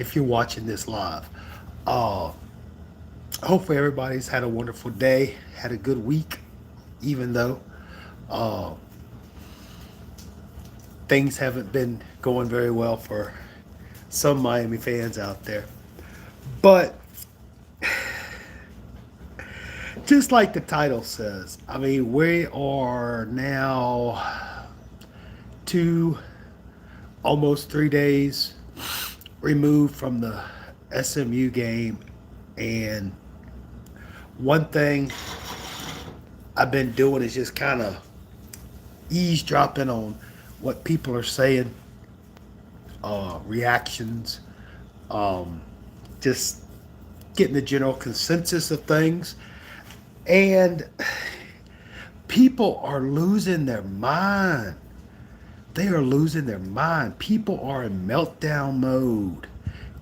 if you're watching this live. Uh, Hopefully everybody's had a wonderful day, had a good week, even though uh, things haven't been going very well for some Miami fans out there. But just like the title says, I mean, we are now two, almost 3 days removed from the SMU game. And one thing I've been doing is just kind of eavesdropping on what people are saying, reactions, um, just getting the general consensus of things. And people are losing their mind. They are losing their mind. People are in meltdown mode.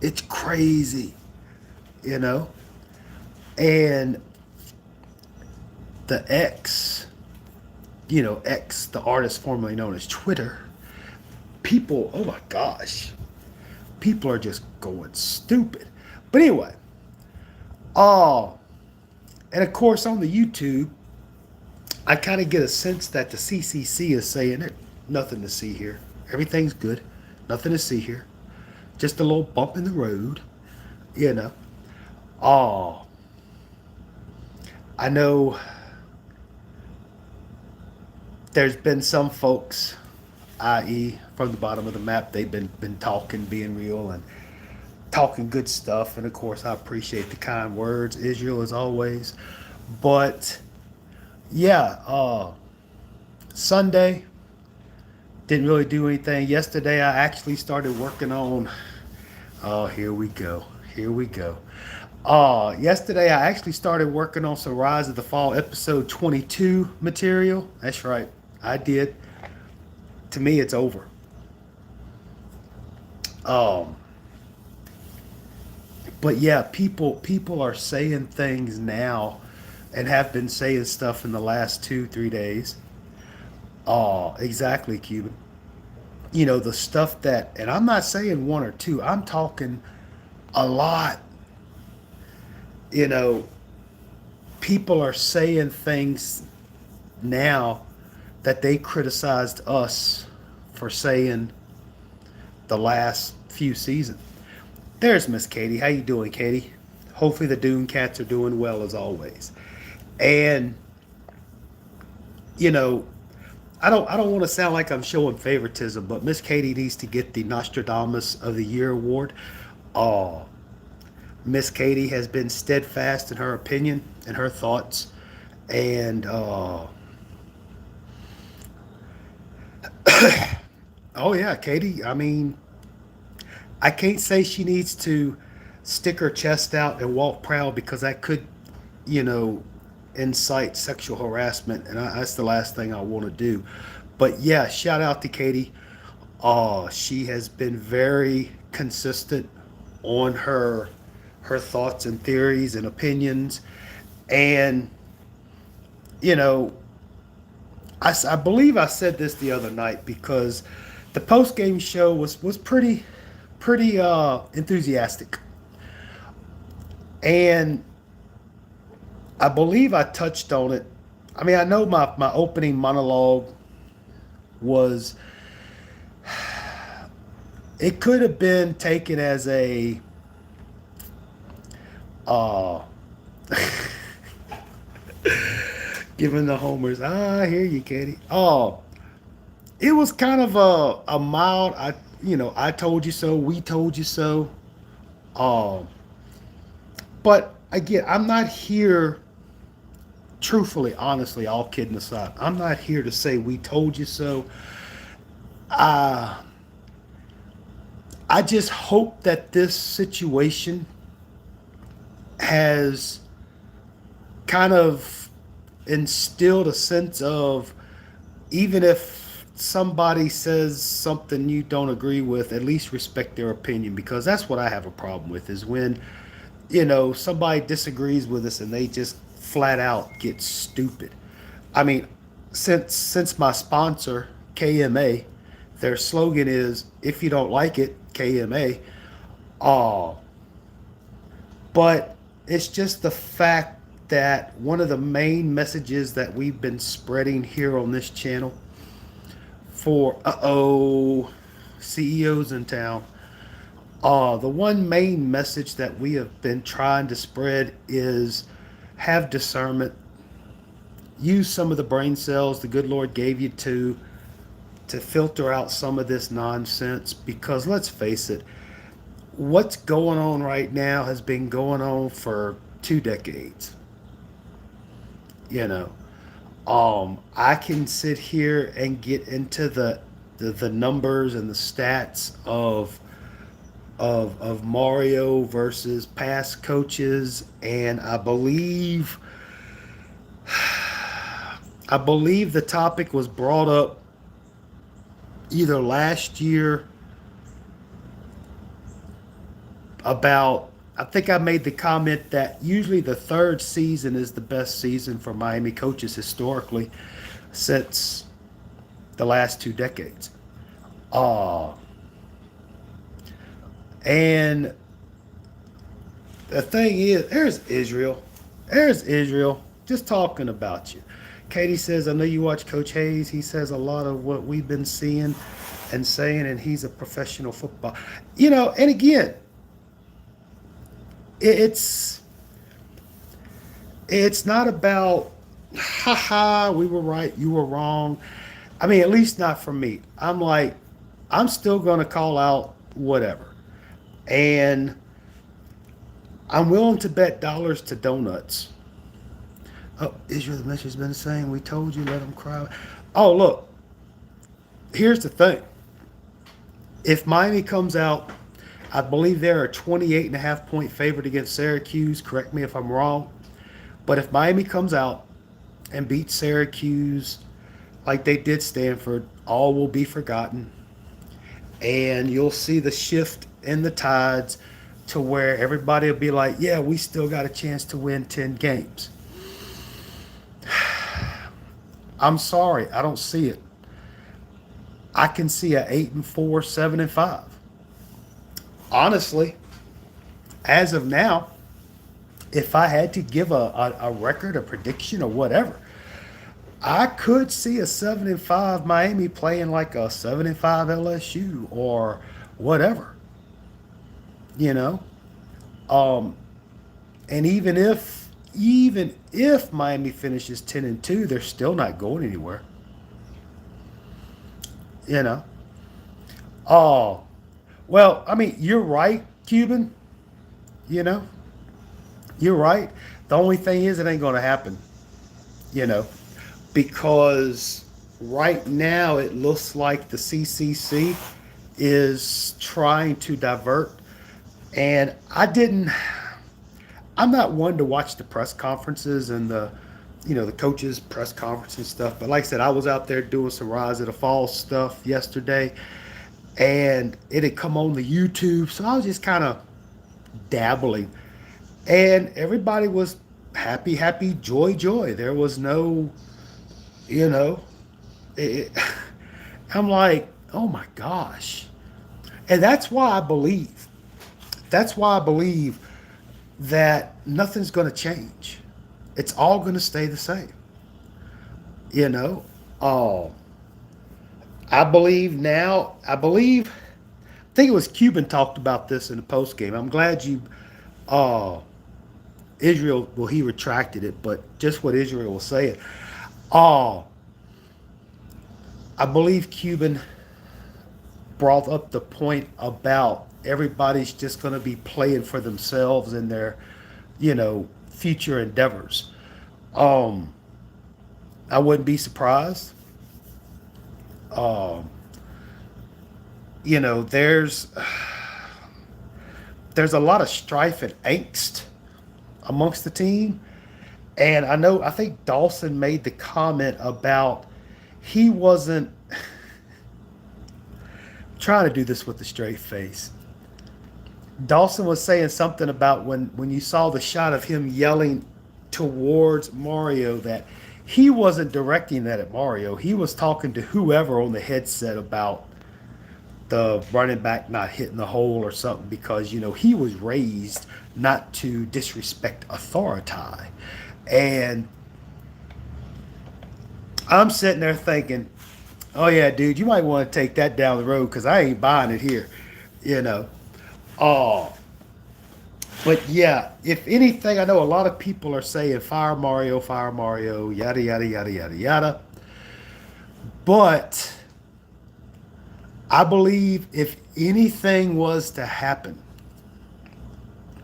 It's crazy, you know? And the X, X, the artist formerly known as Twitter, people, oh my gosh, people are just going stupid. But anyway, uh, and of course on the YouTube, I kind of get a sense that the CCC is saying it, nothing to see here. Everything's good. Nothing to see here. Just a little bump in the road, you know. Oh, I know there's been some folks, i.e., from the bottom of the map, they've been talking, being real, and talking good stuff. And of course, I appreciate the kind words, Israel, as always. But yeah, Sunday didn't really do anything. Yesterday, I actually started working on. Oh, here we go. Here we go. Yesterday, I actually started working on some Rise of the Fall episode 22 material. That's right, I did. To me, it's over. Um, but yeah, people are saying things now, and have been saying stuff in the last 2 3 days. Exactly, Cuban. The stuff that, and I'm not saying one or two. I'm talking a lot. You know, people are saying things now that they criticized us for saying the last few seasons. There's Miss Katie. How you doing, Katie? Hopefully the Dune Cats are doing well as always. And you know, I don't want to sound like I'm showing favoritism, but Miss Katie needs to get the Nostradamus of the Year award. Uh, Miss Katie has been steadfast in her opinion and her thoughts, and oh yeah, Katie. I mean, I can't say she needs to stick her chest out and walk proud because that could, you know, incite sexual harassment, and that's the last thing I want to do. But yeah, shout out to Katie. She has been very consistent on her thoughts and theories and opinions, and you know, I believe I said this the other night because the post game show was pretty enthusiastic, and I believe I touched on it. I mean, I know my opening monologue was, it could have been taken as a uh given the homers. I hear you, Katie. It was kind of a mild, I told you so, we told you so. Um but again, I'm not here, truthfully, honestly, all kidding aside, I'm not here to say we told you so. uh I just hope that this situation has kind of instilled a sense of, even if somebody says something you don't agree with, at least respect their opinion, because that's what I have a problem with, is when, somebody disagrees with us and they just flat out get stupid. I mean, since my sponsor, KMA, their slogan is, if you don't like it, KMA, Uh, but it's just the fact that one of the main messages that we've been spreading here on this channel for CEOs in town. The one main message that we have been trying to spread is have discernment. Use some of the brain cells the good Lord gave you to filter out some of this nonsense, because let's face it, what's going on right now has been going on for 2 decades. You know, I can sit here and get into the numbers and the stats of Mario versus past coaches, and I believe the topic was brought up either last year about, I think I made the comment that usually the third season is the best season for Miami coaches historically since the last 2 decades. Uh, and the thing is, there's Israel. There's Israel just talking about you. Katie says, I know you watch Coach Hayes. He says a lot of what we've been seeing and saying, and he's a professional football. And again, it's it's not about, haha, we were right, you were wrong. I mean, at least not for me. I'm like, I'm still going to call out whatever. And I'm willing to bet dollars to donuts. Oh, Israel, the message has been saying, we told you, let them cry. Oh, look, here's the thing. If Miami comes out, I believe they're a 28.5 point favorite against Syracuse. Correct me if I'm wrong. But if Miami comes out and beats Syracuse like they did Stanford, all will be forgotten. And you'll see the shift in the tides to where everybody will be like, yeah, we still got a chance to win 10 games. I'm sorry, I don't see it. I can see a 8-4, 7-5. Honestly, as of now, if I had to give a record, a prediction, or whatever, I could see a 7-5 Miami playing like a 7-5 LSU or whatever. You know, um, and even if Miami finishes 10-2, they're still not going anywhere. You know. Oh, well, I mean, you're right, Cuban. You know, you're right. The only thing is, it ain't going to happen. You know, because right now it looks like the CCC is trying to divert. And I'm not one to watch the press conferences and the coaches' press conference and stuff. But like I said, I was out there doing some Rise of the Fall stuff yesterday, and it had come on the YouTube. So I was just kind of dabbling. And everybody was happy, happy, joy, joy. There was no, you know, it, I'm like, oh my gosh. And that's why I believe that nothing's going to change. It's all going to stay the same. You know, uh, I think it was Cuban talked about this in the post game. I'm glad uh, Israel, well, he retracted it, but just what Israel was saying. Uh, I believe Cuban brought up the point about everybody's just going to be playing for themselves and their, future endeavors. Um, I wouldn't be surprised. Um, you know, there's a lot of strife and angst amongst the team, and I think Dawson made the comment about he wasn't trying to do this with a straight face. Dawson was saying something about when you saw the shot of him yelling towards Mario that he wasn't directing that at Mario. He was talking to whoever on the headset about the running back not hitting the hole or something, because he was raised not to disrespect authority. And I'm sitting there thinking, oh yeah, dude, you might want to take that down the road because I ain't buying it here, you know. Oh, but yeah, if anything, I know a lot of people are saying fire Mario, yada yada yada yada yada. But I believe if anything was to happen,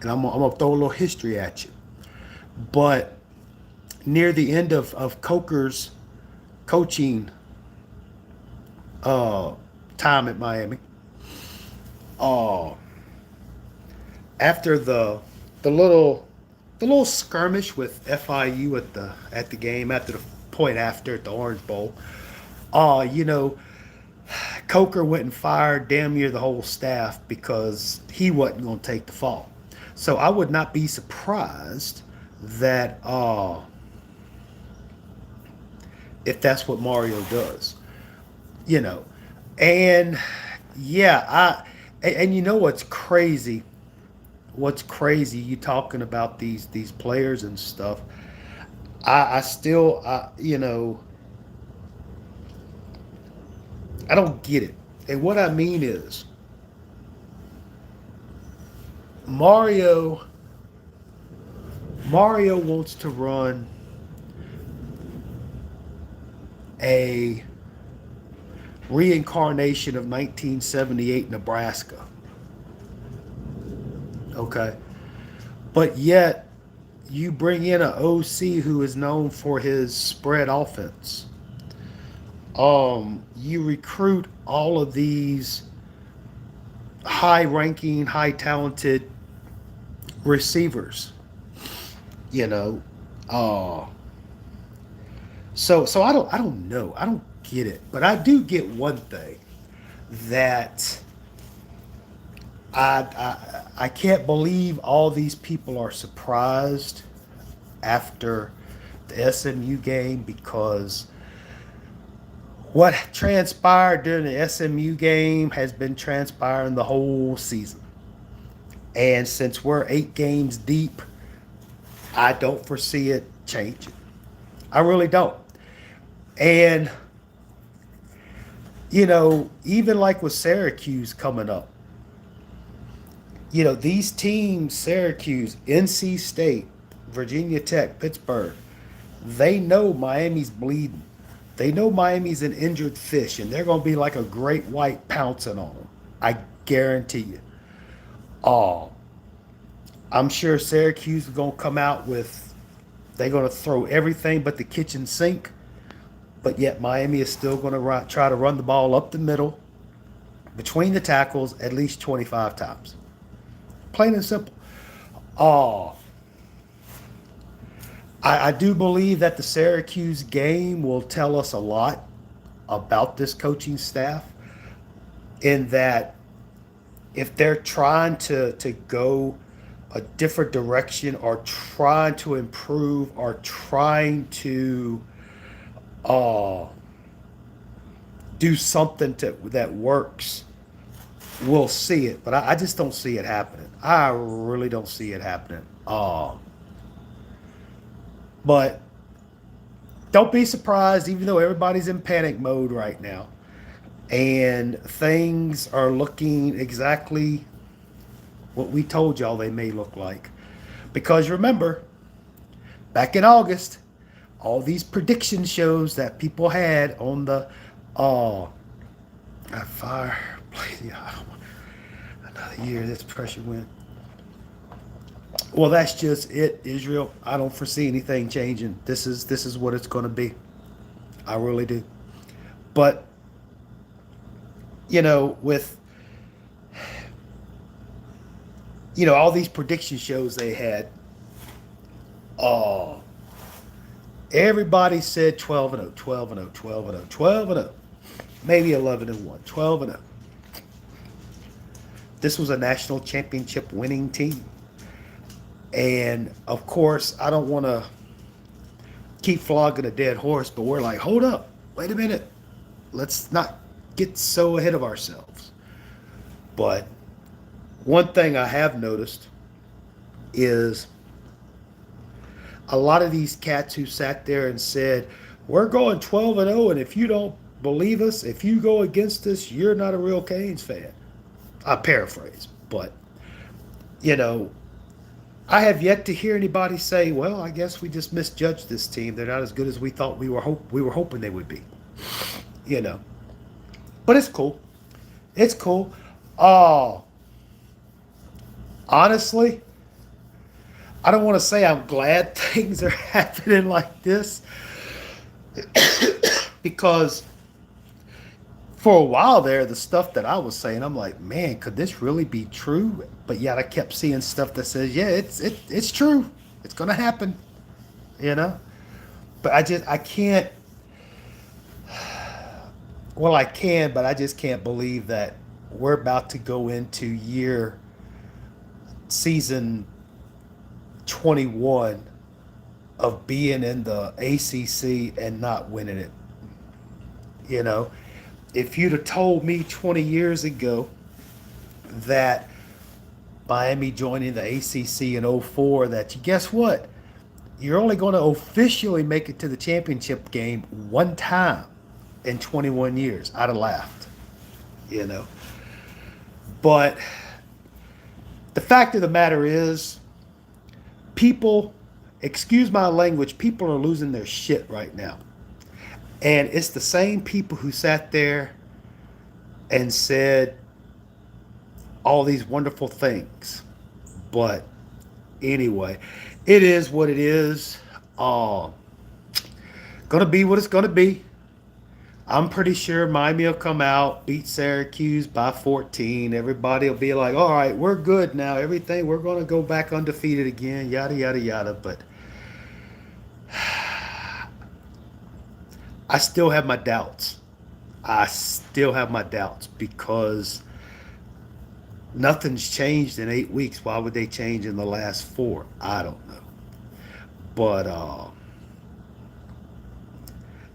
and I'm gonna throw a little history at you, but near the end of Coker's coaching uh, time at Miami, uh, after the little the little skirmish with FIU at the game, after the point after at the Orange Bowl, uh, you know, Coker went and fired damn near the whole staff because he wasn't going to take the fall. So I would not be surprised that if that's what Mario does, you know. And yeah, and you know what's crazy? What's crazy? You talking about these players and stuff. I still, I don't get it. And what I mean is, Mario Mario wants to run a reincarnation of 1978 Nebraska. Okay. But yet you bring in an OC who is known for his spread offense. You recruit all of these high ranking, high talented receivers, you know. Uh so I don't know. I don't get it. But I do get one thing that I can't believe all these people are surprised after the SMU game, because what transpired during the SMU game has been transpiring the whole season. And since we're 8 games deep, I don't foresee it changing. I really don't. And, even like with Syracuse coming up, these teams, Syracuse, NC State, Virginia Tech, Pittsburgh, they know Miami's bleeding. They know Miami's an injured fish, and they're going to be like a great white pouncing on them. I guarantee you. Oh, I'm sure Syracuse is going to come out with, they're going to throw everything but the kitchen sink, but yet Miami is still going to try to run the ball up the middle, between the tackles, at least 25 times. Plain and simple. Oh, I do believe that the Syracuse game will tell us a lot about this coaching staff, in that if they're trying to go a different direction, or trying to improve, or trying to uh, do something that works, we'll see it. But I just don't see it happening. I really don't see it happening. But don't be surprised, even though everybody's in panic mode right now, and things are looking exactly what we told y'all they may look like. Because remember, back in August, all these prediction shows that people had on the uh fire, yeah, another year this pressure win. Well, that's just it, Israel. I don't foresee anything changing. This is what it's going to be. I really do. But with all these prediction shows they had, uh everybody said 12 and 0, 12 and 0, 12 and 0, 12 and 0, maybe 11 and 1, 12 and 0. This was a national championship winning team. And of course, I don't want to keep flogging a dead horse, but we're like, hold up, wait a minute. Let's not get so ahead of ourselves. But one thing I have noticed is a lot of these cats who sat there and said, "We're going 12-0, and if you don't believe us, if you go against us, you're not a real Canes fan." I paraphrase, but you know, I have yet to hear anybody say, "Well, I guess we just misjudged this team. They're not as good as we thought we were hoping they would be." You know, but it's cool. It's cool. Oh, honestly, I don't want to say I'm glad things are happening like this because for a while there, the stuff that I was saying, I'm like, man, could this really be true? But yet I kept seeing stuff that says, yeah, it's true. It's gonna happen, you know. But I can't. Well, I can, but I just can't believe that we're about to go into season 21 of being in the ACC and not winning it. You know, if you'd have told me 20 years ago that Miami joining the ACC in '04, that you guess what? You're only going to officially make it to the championship game one time in 21 years. I'd have laughed, you know. But the fact of the matter is, people, excuse my language, people are losing their shit right now. And it's the same people who sat there and said all these wonderful things. But anyway, it is what it is. Uh, gonna be what it's gonna be. I'm pretty sure Miami will come out, beat Syracuse by 14. Everybody will be like, all right, we're good now. Everything, we're going to go back undefeated again, yada, yada, yada. But I still have my doubts. I still have my doubts because nothing's changed in 8 weeks. Why would they change in the last four? I don't know. But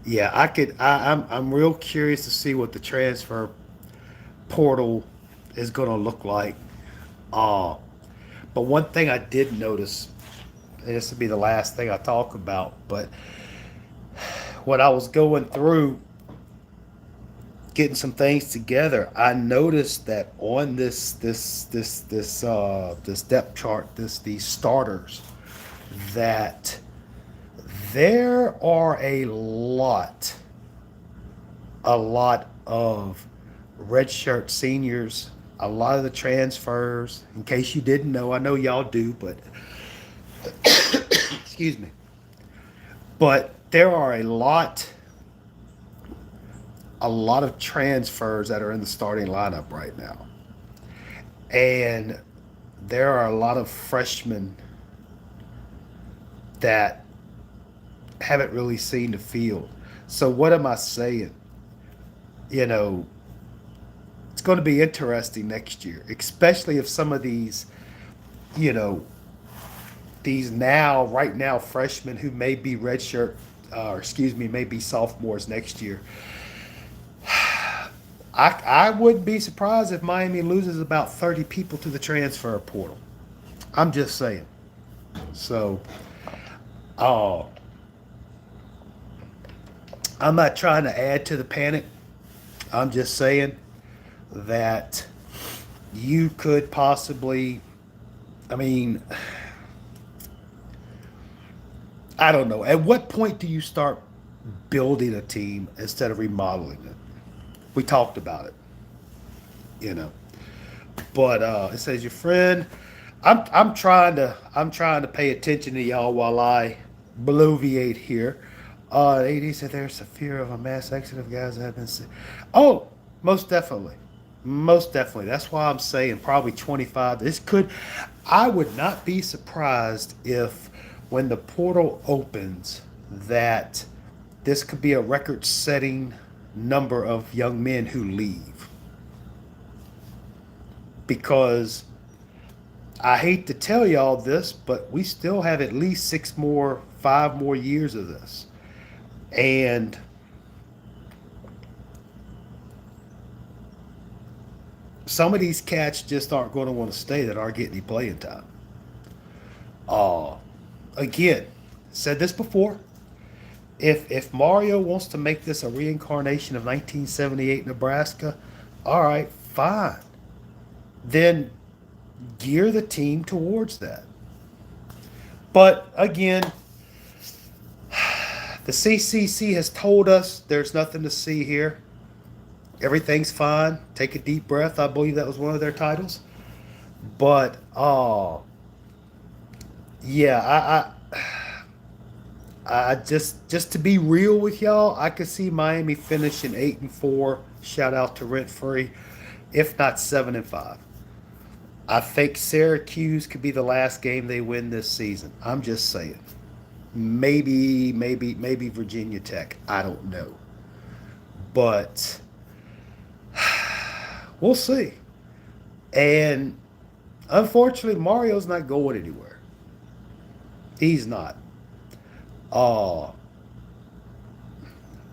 yeah, I'm real curious to see what the transfer portal is going to look like. Uh, but one thing I did notice, and this will be the last thing I talk about, but when I was going through getting some things together, I noticed that on this depth chart, these starters, that there are a lot of redshirt seniors, a lot of the transfers. In case you didn't know, I know y'all do, but excuse me. But there are a lot of transfers that are in the starting lineup right now. And there are a lot of freshmen that haven't really seen the field. So what am I saying? You know, it's going to be interesting next year, especially if some of these, you know, these right now freshmen who may be redshirt, or excuse me, may be sophomores next year. I wouldn't be surprised if Miami loses about 30 people to the transfer portal. I'm just saying. So, uh, I'm not trying to add to the panic. I'm just saying that you could possibly, I mean, I don't know. At what point do you start building a team instead of remodeling it? We talked about it, you know. But it says your friend. I'm trying to pay attention to y'all while I bloviate here. AD said there's a fear of a mass exodus of guys that have been sick. Oh, most definitely. Most definitely. That's why I'm saying probably 25. This could, I would not be surprised if when the portal opens that this could be a record setting number of young men who leave. Because I hate to tell y'all this, but we still have at least 5 more years of this. And some of these cats just aren't going to want to stay that aren't getting any playing time. Uh, Again, said this before. If Mario wants to make this a reincarnation of 1978 Nebraska, all right, fine. Then gear the team towards that. But again, the CCC has told us there's nothing to see here. Everything's fine. Take a deep breath. I believe that was one of their titles. But yeah, I just to be real with y'all, I could see Miami finishing 8-4. Shout out to Rent Free, if not 7-5. I think Syracuse could be the last game they win this season. I'm just saying. Maybe Virginia Tech. I don't know. But we'll see. And unfortunately, Mario's not going anywhere. He's not. Uh,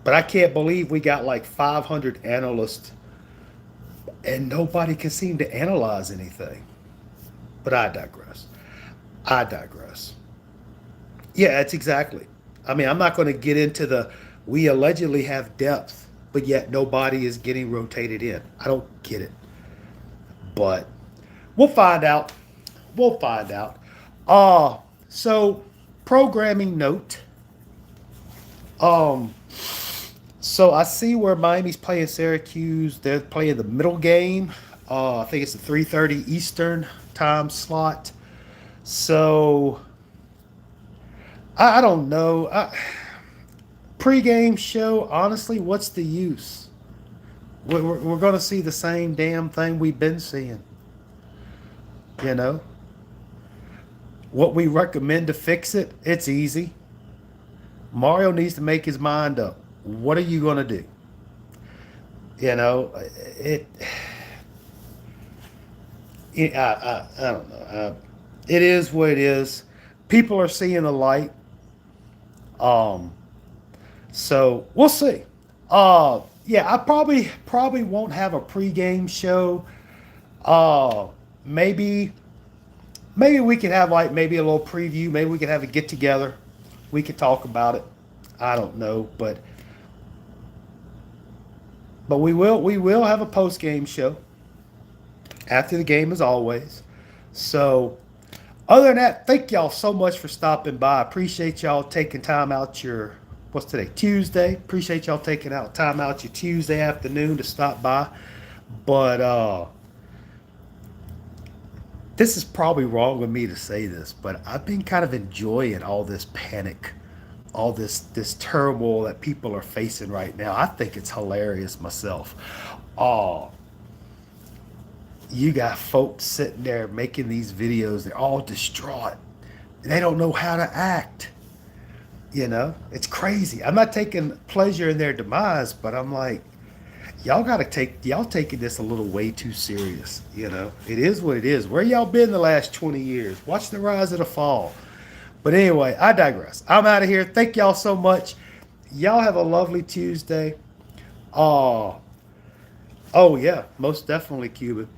but I can't believe we got like 500 analysts and nobody can seem to analyze anything. But I digress. I digress. Yeah, it's exactly. I mean, I'm not going to get into the we allegedly have depth, but yet nobody is getting rotated in. I don't get it. But we'll find out. We'll find out. So programming note. Um, so I see where Miami's playing Syracuse. They're playing the middle game. I think it's a 3:30 Eastern time slot. So I don't know. Pre-game show, honestly, what's the use? We're going to see the same damn thing we've been seeing. You know? What we recommend to fix it, it's easy. Mario needs to make his mind up. What are you going to do? You know, I don't know. It is what it is. People are seeing the light. Um, so we'll see. Yeah, I probably won't have a pregame show. Uh, maybe maybe we could have like maybe a little preview. Maybe we could have a get together. We could talk about it. I don't know, but we will have a post game show after the game as always. So other than that, thank y'all so much for stopping by. I appreciate y'all taking time out your what's today? Tuesday. Appreciate y'all taking out time out your Tuesday afternoon to stop by. But this is probably wrong of me to say this, but I've been kind of enjoying all this panic, all this turmoil that people are facing right now. I think it's hilarious myself. Oh, you got folks sitting there making these videos. They're all distraught. They don't know how to act. You know, it's crazy. I'm not taking pleasure in their demise, but I'm like, y'all taking this a little way too serious. You know, it is what it is. Where y'all been the last 20 years? Watch the rise of the fall. But anyway, I digress. I'm out of here. Thank y'all so much. Y'all have a lovely Tuesday. Uh, oh yeah, most definitely Cuban.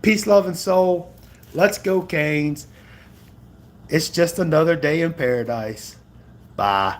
Peace, love, and soul. Let's go, Canes. It's just another day in paradise. Bye.